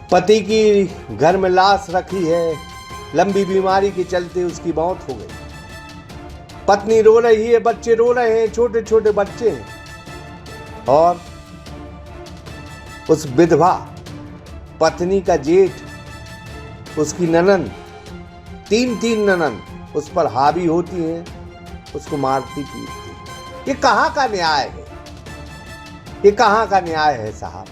पति की घर में लाश रखी है, लंबी बीमारी के चलते उसकी मौत हो गई। पत्नी रो रही है, बच्चे रो रहे हैं, छोटे छोटे बच्चे हैं। और उस विधवा पत्नी का जेठ, उसकी ननंद, तीन ननंद उस पर हावी होती हैं, उसको मारती पीटती। ये कहाँ का न्याय है? ये कहाँ का न्याय है साहब?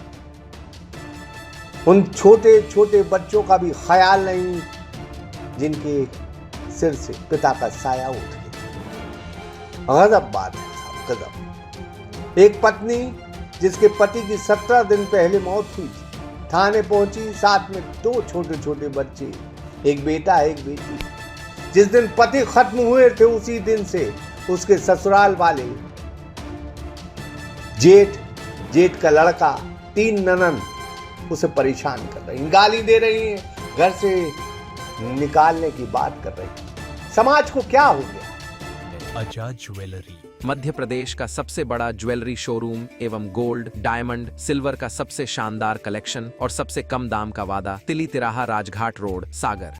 उन छोटे छोटे बच्चों का भी ख्याल नहीं जिनके सिर से पिता का साया उठ गया। गजब बात है साहब, गजब। एक पत्नी जिसके पति की 17 दिन पहले मौत हुई थी, थाने पहुंची, साथ में 2 छोटे छोटे बच्चे, एक बेटा एक बेटी। जिस दिन पति खत्म हुए थे उसी दिन से उसके ससुराल वाले जेठ का लड़का, 3 ननंद उसे परेशान कर रही हैं, गाली दे रही हैं, घर से निकालने की बात कर रही हैं। समाज को क्या हो गया? आजाद ज्वेलरी मध्य प्रदेश का सबसे बड़ा ज्वेलरी शोरूम एवं गोल्ड, डायमंड, सिल्वर का सबसे शानदार कलेक्शन और सबसे कम दाम का वादा। तिली तिराहा, राजघाट रोड, सागर।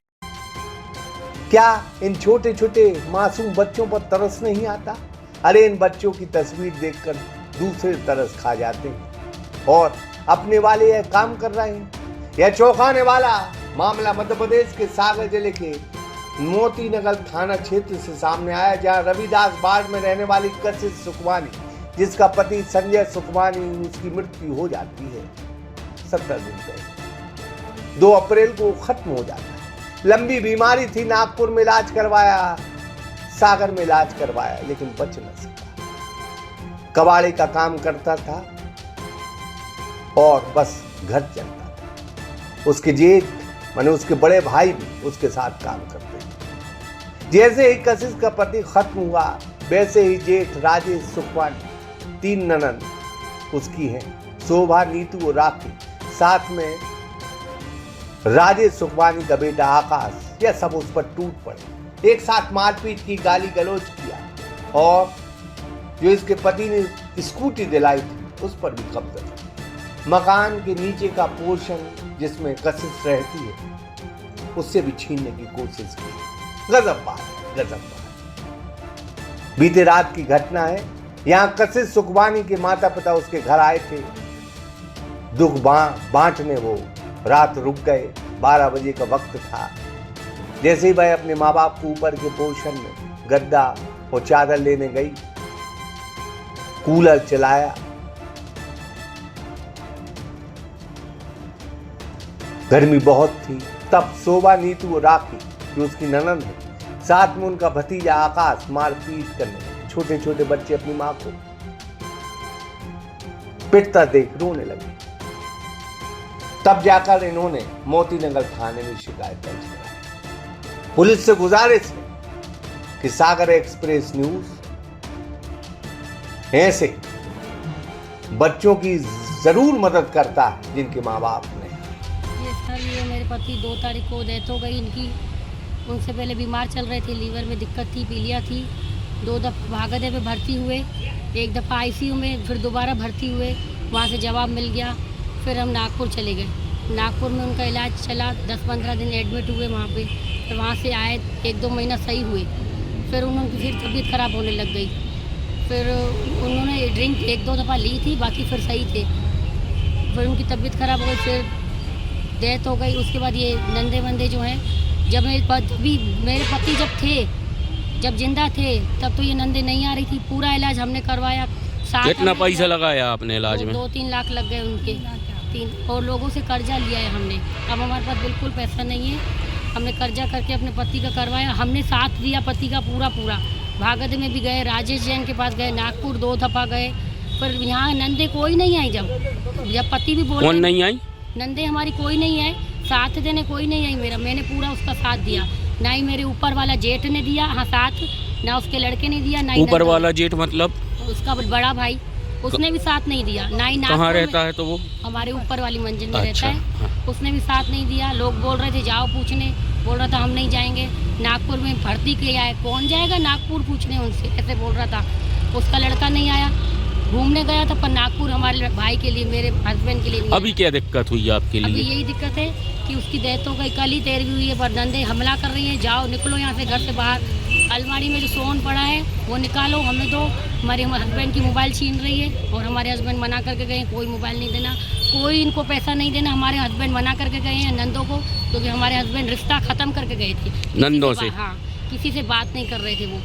क्या इन छोटे छोटे मासूम बच्चों पर तरस नहीं आता? अरे इन बच्चों की तस्वीर देखकर दूसरे तरस खा जाते हैं और अपने वाले यह काम कर रहे हैं। यह चौंकाने वाला मामला मध्य प्रदेश के सागर जिले के मोती नगर थाना क्षेत्र से सामने आया, जहां रविदास बाग में रहने वाली कशिश सुखवानी, जिसका पति संजय सुखवानी, उसकी मृत्यु हो जाती है 17 दिन पहले। 2 अप्रैल को खत्म हो जाता है। लंबी बीमारी थी, नागपुर में इलाज करवाया, सागर में इलाज करवाया, लेकिन बच न सका। कबाड़े का काम करता था और बस घर चलता था। उसके जेठ माने उसके बड़े भाई भी उसके साथ काम करते थे। जैसे ही कशिश का पति खत्म हुआ, वैसे ही जेठ राजेश सुखवानी, 3 ननंद उसकी हैं, शोभा, नीतू और राखी, साथ में राजेश सुखवानी का बेटा आकाश, यह सब उस पर टूट पड़े। एक साथ मारपीट की, गाली गलौज किया और जो इसके पति ने स्कूटी दिलाई थी उस पर भी कब्जा था। मकान के नीचे का पोर्शन जिसमें कशिश रहती है उससे भी छीनने की कोशिश की। गजब बात है, गजब बात। बीते रात की घटना है। यहां कशिश सुखवानी के माता पिता उसके घर आए थे, दुख बांटने। वो रात रुक गए। 12 बजे का वक्त था। जैसे ही वह अपने माँ बाप को ऊपर के पोर्शन में गद्दा और चादर लेने गई, कूलर चलाया, गर्मी बहुत थी। तब शोभा, नीतू और राखी जो उसकी ननंद है, साथ में उनका भतीजा आकाश मारपीट करने लगे। छोटे छोटे बच्चे अपनी मां को पिटता देख रोने लगे। तब जाकर इन्होंने मोतीनगर थाने में शिकायत दर्ज कराई। पुलिस से गुजारिश है कि सागर एक्सप्रेस न्यूज ऐसे बच्चों की जरूर मदद करता है जिनके माँ बाप ने। ये सर, ये मेरे पति 2 तारीख को डेथ हो गई इनकी। उनसे पहले बीमार चल रहे थे, लीवर में दिक्कत थी, पीलिया थी। 2 दफ़ा भागदे में भर्ती हुए, 1 दफ़ा आईसीयू में, फिर दोबारा भर्ती हुए, वहाँ से जवाब मिल गया। फिर हम नागपुर चले गए। नागपुर में उनका इलाज चला, 10-15 दिन एडमिट हुए वहाँ पे। फिर वहाँ से आए, 1-2 महीना सही हुए। फिर उनकी फिर तबीयत ख़राब होने लग गई। फिर उन्होंने ड्रिंक 1-2 दफ़ा ली थी, बाकी फिर सही थे। फिर उनकी तबीयत ख़राब हो गई, फिर डेथ हो गई। उसके बाद ये नंदे वंदे जो हैं, जब मेरे पति जब जिंदा थे तब तो ये नंदे नहीं आ रही थी। पूरा इलाज हमने करवाया। कितना पैसा लगाया आपने इलाज में? 2-3 लाख लग गए उनके। 3 और लोगों से कर्जा लिया है हमने। अब हमारे पास बिल्कुल पैसा नहीं है। हमने कर्जा करके अपने पति का करवाया। हमने साथ दिया पति का पूरा। भागद में भी गए, राजेश जैन के पास गए, नागपुर 2 दफ़ा गए। पर यहाँ नंदे कोई नहीं आई। जब पति भी बोले, कौन नहीं आई? नंदे हमारी कोई नहीं है, साथ देने कोई नहीं आई मेरा। मैंने पूरा उसका साथ दिया। ना ही मेरे ऊपर वाला जेठ ने दिया साथ, ना उसके लड़के ने दिया, ना ही ऊपर वाला जेठ मतलब उसका बड़ा भाई, उसने भी साथ नहीं दिया। ना ही कहाँ रहता है? तो वो हमारे ऊपर वाली मंजिल में अच्छा, रहता है। हाँ। उसने भी साथ नहीं दिया। लोग बोल रहे थे जाओ पूछने, बोल रहा था हम नहीं जाएंगे। नागपुर में भर्ती किया है, कौन जाएगा नागपुर पूछने उनसे, ऐसे बोल रहा था। उसका लड़का नहीं आया। घूमने गया था पर नागपुर हमारे भाई के लिए, मेरे हस्बैंड के लिए नहीं। अभी क्या दिक्कत हुई आपके अभी लिए? यही दिक्कत है कि उसकी डेथ हो गई, कल ही 13वीं हुई है, पर नंदे हमला कर रही हैं, जाओ निकलो यहाँ से, घर से बाहर। अलमारी में जो सोन पड़ा है वो निकालो, हमें दो। हमारे हस्बैंड की मोबाइल छीन रही है और हमारे हस्बैंड मना करके गए कोई मोबाइल नहीं देना, कोई इनको पैसा नहीं देना। हमारे हस्बैंड मना करके गए हैं नंदों को, क्योंकि हमारे हस्बैंड रिश्ता ख़त्म करके गए थे नंदों से? हाँ, किसी से बात नहीं कर रहे थे वो,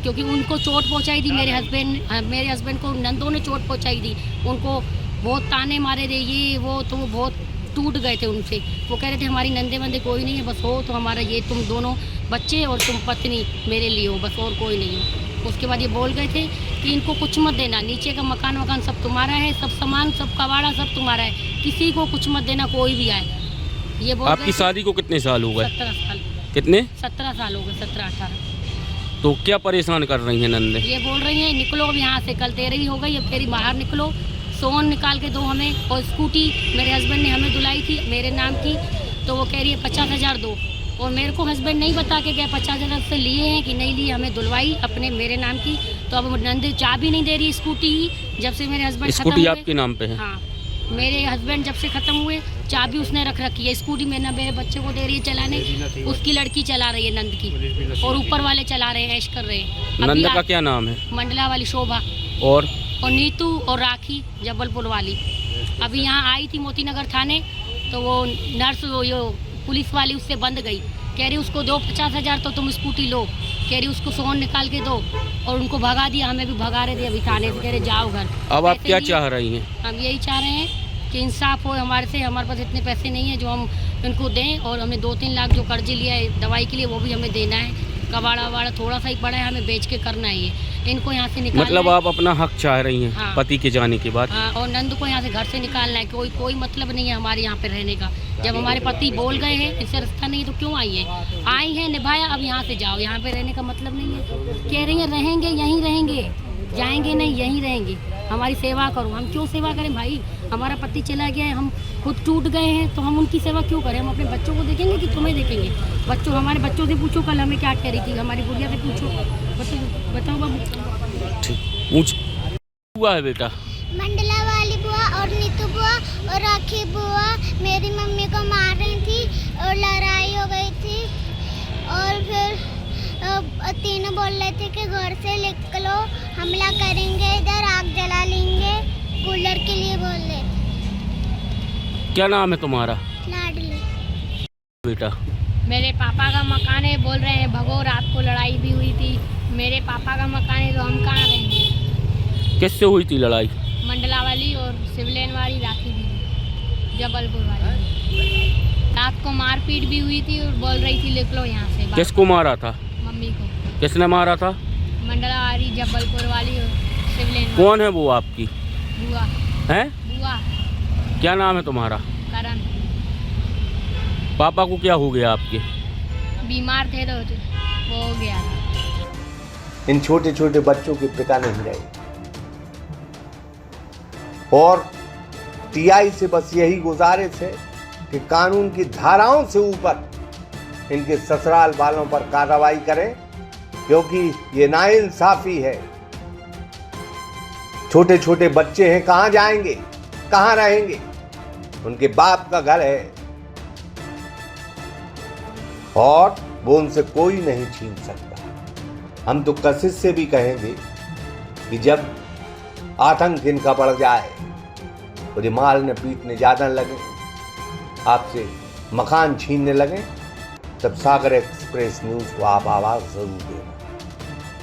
क्योंकि उनको चोट पहुंचाई थी मेरे हस्बैंड को नंदों ने चोट पहुंचाई थी। उनको बहुत ताने मारे थे, ये वो, तो वो बहुत टूट गए थे उनसे। वो कह रहे थे हमारी नंदे बंदे कोई नहीं है, बस हो तो हमारा ये तुम दोनों बच्चे और तुम पत्नी मेरे लिए हो, बस और कोई नहीं हो। उसके बाद ये बोल गए थे कि इनको कुछ मत देना, नीचे का मकान वकान सब तुम्हारा है, सब सामान सब कबाड़ा सब तुम्हारा है, किसी को कुछ मत देना, कोई भी आए। ये बोल आपकी शादी को कितने साल हो गए? 17 साल। कितने? 17 साल हो गए, 17-18। तो क्या परेशान कर रही हैं नंदे? ये बोल रही हैं निकलो अब यहाँ से, कल 13वीं हो गई, अब फेरी बाहर निकलो, सोन निकाल के दो हमें। और स्कूटी मेरे हस्बैंड ने हमें दुलाई थी मेरे नाम की, तो वो कह रही है 50,000 दो, और मेरे को हस्बैंड नहीं बता के गया 50,000 से लिए हैं कि नहीं लिए, हमें दुलवाई अपने मेरे नाम की। तो अब नंदे चाबी नहीं दे रही स्कूटी, जब से मेरे हस्बैंड स्कूटी आपके नाम पे है? हाँ, मेरे हस्बैंड जब से ख़त्म हुए चाबी उसने रख रखी है। स्कूटी में ना मेरे बच्चे को दे रही है चलाने, उसकी लड़की चला रही है नंद की, और ऊपर वाले चला रहे हैं, ऐश कर रहे हैं। नंद का क्या नाम है? मंडला वाली शोभा, और नीतू और राखी जबलपुर वाली। अभी यहाँ आई थी मोती नगर थाने, तो वो नर्स यो पुलिस वाली उससे बंद गई, कह रही उसको दो 50,000 तो तुम स्कूटी लो, कह रही उसको सोन निकाल के दो, और उनको भगा दिया, हमें भी भगा रहे थे अभी थाने से, कह रहे जाओ घर। अब आप क्या चाह रही हैं? हम यही चाह रहे हैं कि इंसाफ हो हमारे से, हमारे पास इतने पैसे नहीं है जो हम इनको दें, और हमें 2-3 लाख जो कर्ज लिया है दवाई के लिए वो भी हमें देना है। कबाड़ा वाड़ा थोड़ा सा ही पड़ा है, हमें बेच के करना है ये, इनको यहाँ से निकालना मतलब है। आप अपना हक चाह रही हैं? हाँ। पति के जाने के बाद? हाँ, और नंद को यहाँ से घर से निकालना है, कोई मतलब नहीं है हमारे यहाँ पे रहने का। जब हमारे पति बोल गए हैं इससे रास्ता नहीं है तो क्यों आई है निभाया, अब यहाँ से जाओ, यहाँ पे रहने का मतलब नहीं है। कह रही है रहेंगे यहीं रहेंगे, जाएंगे नहीं, यहीं रहेंगे, हमारी सेवा करो। हम क्यों सेवा करें भाई, हमारा पति चला गया है, हम खुद टूट गए हैं, तो हम उनकी सेवा क्यों करें? हम अपने बच्चों को देखेंगे कि तुम्हें देखेंगे? हमारे बच्चों से पूछो, कल हमें क्या कह रही थी, हमारी गुड़िया से पूछो, बताओ बाबू। ठीक, पूछ हुआ है बेटा? मंडला वाली बुआ और नीतू बुआ और राखी बुआ मेरी मम्मी को मार रही थी और लड़ाई हो गई थी, और फिर तीनों बोल रहे थे कि घर से निकलो, हमला करेंगे, इधर आग जला लेंगे, कूलर के लिए बोल रहे थे। क्या नाम है तुम्हारा? लाडली। बेटा मेरे पापा का मकान है, बोल रहे हैं भगो, रात को लड़ाई भी हुई थी। मेरे पापा का मकान है तो हम कहाँ रहेंगे? किससे हुई थी लड़ाई? मंडला वाली और सिवलेन वाली राखी भी, जबलपुर वाली। रात को मारपीट भी हुई थी और बोल रही थी निकलो यहाँ से। किसको मारा था? मम्मी को। किसने मारा था? मंडला वाली, जबलपुर वाली और सिवलेन। कौन है वो आपकी? बुआ। है? बुआ। क्या नाम है तुम्हारा? करण। पापा को क्या हो गया आपके? बीमार थे तो वो हो गया। इन छोटे छोटे बच्चों के पिता नहीं रहे, और टीआई से बस यही गुजारिश है कि कानून की धाराओं से ऊपर इनके ससुराल वालों पर कार्रवाई करें, क्योंकि ये नाइंसाफी है। छोटे छोटे बच्चे हैं, कहां जाएंगे, कहां रहेंगे? उनके बाप का घर है और वो उनसे कोई नहीं छीन सकता। हम तो कशिश से भी कहेंगे कि जब आतंक इनका बढ़ जाए और ये मारने पीटने ज्यादा लगे, आपसे मकान छीनने लगे, तब सागर एक्सप्रेस न्यूज को आप आवाज जरूर देना,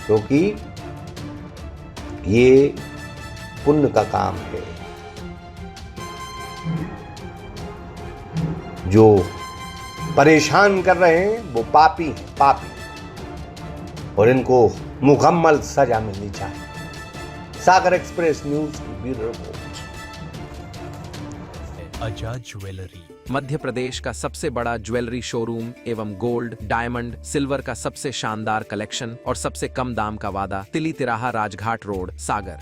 क्योंकि ये पुण्य का काम है। जो परेशान कर रहे हैं वो पापी हैं, पापी, और इनको मुकम्मल सजा मिलनी चाहिए। सागर एक्सप्रेस न्यूज की ब्यूरो रिपोर्ट। आजाद ज्वेलरी मध्य प्रदेश का सबसे बड़ा ज्वेलरी शोरूम एवं गोल्ड, डायमंड, सिल्वर का सबसे शानदार कलेक्शन और सबसे कम दाम का वादा, तिली तिराहा राजघाट रोड, सागर।